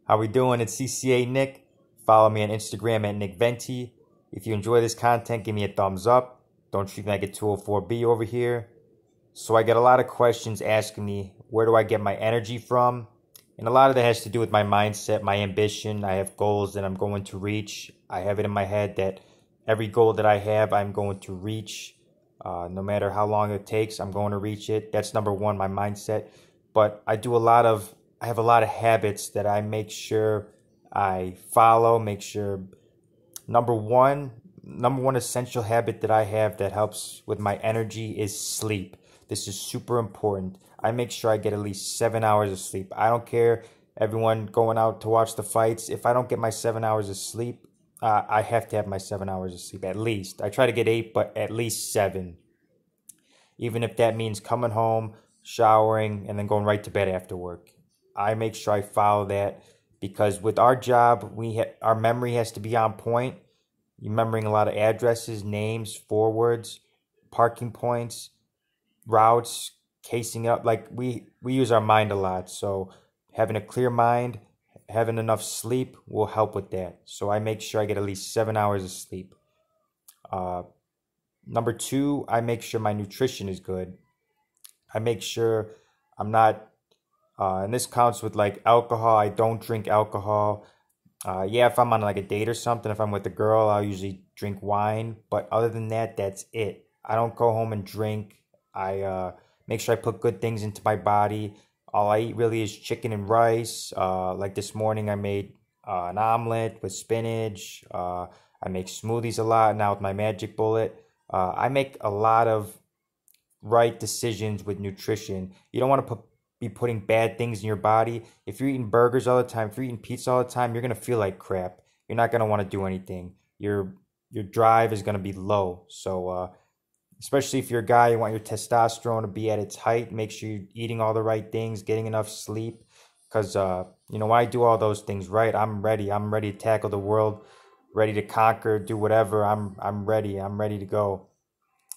How we doing? It's CCA Nick. Follow me on Instagram at NickVenti. If you enjoy this content, give me a thumbs up. Don't treat me like a 204B over here. So I get a lot of questions asking me, where do I get my energy from? And a lot of that has to do with my mindset, my ambition. I have goals that I'm going to reach. I have it in my head that every goal that I have, I'm going to reach. No matter how long it takes, I'm going to reach it. That's number one, my mindset. But I have a lot of habits that I make sure I follow, make sure number one essential habit that I have that helps with my energy is sleep. This is super important. I make sure I get at least 7 hours of sleep. I don't care everyone going out to watch the fights. If I don't get my 7 hours of sleep, I have to have my 7 hours of sleep at least. I try to get 8, but at least 7. Even if that means coming home, showering, and then going right to bed after work. I make sure I follow that because with our job, our memory has to be on point. You're remembering a lot of addresses, names, forwards, parking points, routes, casing up. Like we use our mind a lot. So having a clear mind, having enough sleep will help with that. So I make sure I get at least 7 hours of sleep. Number two, I make sure my nutrition is good. I make sure I'm not, and this counts with like alcohol. I don't drink alcohol. If I'm on like a date or something, if I'm with a girl, I'll usually drink wine. But other than that, that's it. I don't go home and drink. I make sure I put good things into my body. All I eat really is chicken and rice. Like this morning, I made an omelet with spinach. I make smoothies a lot now with my Magic Bullet. I make a lot of right decisions with nutrition. You don't want to be putting bad things in your body. If you're eating burgers all the time, if you're eating pizza all the time, you're going to feel like crap. You're not going to want to do anything. Your drive is going to be low. So especially if you're a guy, you want your testosterone to be at its height, make sure you're eating all the right things, getting enough sleep. Because, when I do all those things right, I'm ready. I'm ready to tackle the world, ready to conquer, do whatever. I'm ready. I'm ready to go.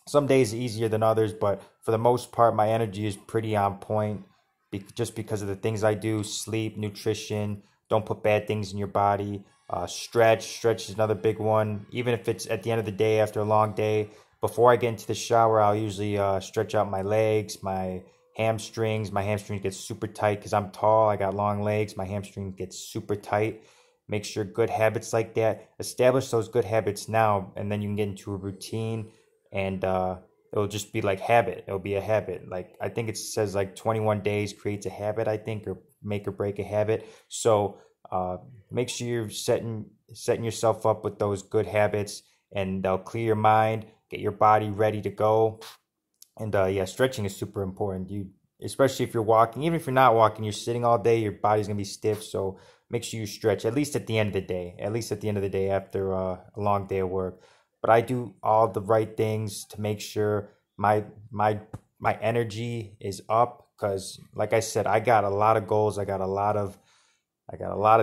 Some days easier than others, but for the most part, my energy is pretty on point just because of the things I do: sleep, nutrition, don't put bad things in your body, stretch is another big one. Even if it's at the end of the day after a long day, before I get into the shower, I'll usually stretch out my legs, my hamstrings. My hamstrings get super tight because I'm tall, I got long legs, my hamstring gets super tight. Make sure good habits like that, establish those good habits now, and then you can get into a routine. And it'll just be like habit. It'll be a habit. Like I think it says like 21 days creates a habit, I think, or make or break a habit. So make sure you're setting yourself up with those good habits, and they'll clear your mind, get your body ready to go. And stretching is super important. Especially if you're walking, even if you're not walking, you're sitting all day, your body's gonna be stiff. So make sure you stretch at least at the end of the day. At least at the end of the day after a long day of work. But I do all the right things to make sure my energy is up because, like I said, I got a lot of goals. I got a lot of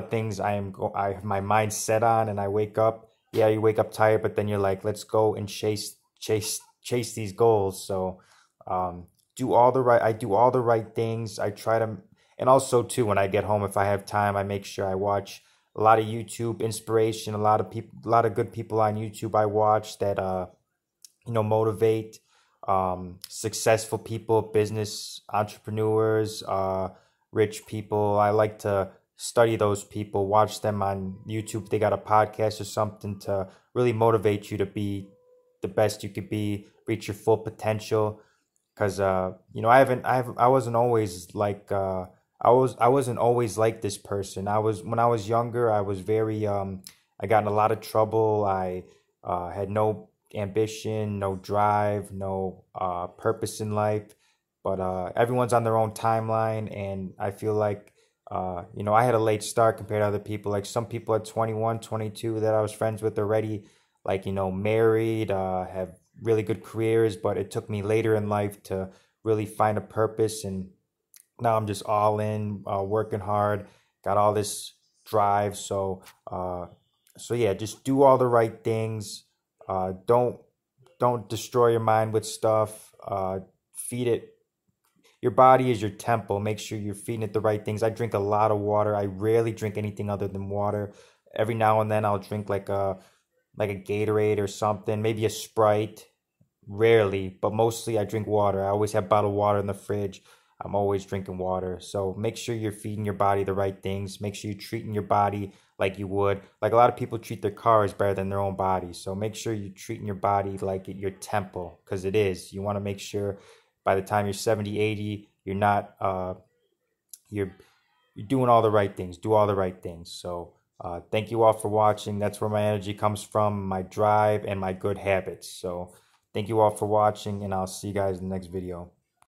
things I have my mind set on, and I wake up. Yeah, you wake up tired, but then you're like, let's go and chase these goals. So I do all the right things. I try to, and also too, when I get home, if I have time, I make sure I watch a lot of YouTube inspiration, a lot of good people on YouTube I watch that motivate successful people, business entrepreneurs, rich people. I like to study those people, watch them on YouTube. If they got a podcast or something to really motivate you to be the best you could be, reach your full potential. Because I wasn't always like I wasn't always like this person. When I was younger, I was very I got in a lot of trouble. I had no ambition, no drive, no purpose in life. But everyone's on their own timeline, and I feel like I had a late start compared to other people. Like some people at 21, 22 that I was friends with already, like married, have really good careers, but it took me later in life to really find a purpose. And now I'm just all in, working hard, got all this drive. So just do all the right things. Don't destroy your mind with stuff. Feed it. your body is your temple. Make sure you're feeding it the right things. I drink a lot of water. I rarely drink anything other than water. Every now and then I'll drink like a Gatorade or something, maybe a Sprite. Rarely, but mostly I drink water. I always have bottled water in the fridge. I'm always drinking water. So make sure you're feeding your body the right things. Make sure you're treating your body like you would. Like a lot of people treat their cars better than their own body. So make sure you're treating your body like your temple, because it is. You want to make sure by the time you're 70, 80, you're not you're doing all the right things. Do all the right things. So thank you all for watching. That's where my energy comes from, my drive and my good habits. So thank you all for watching, and I'll see you guys in the next video.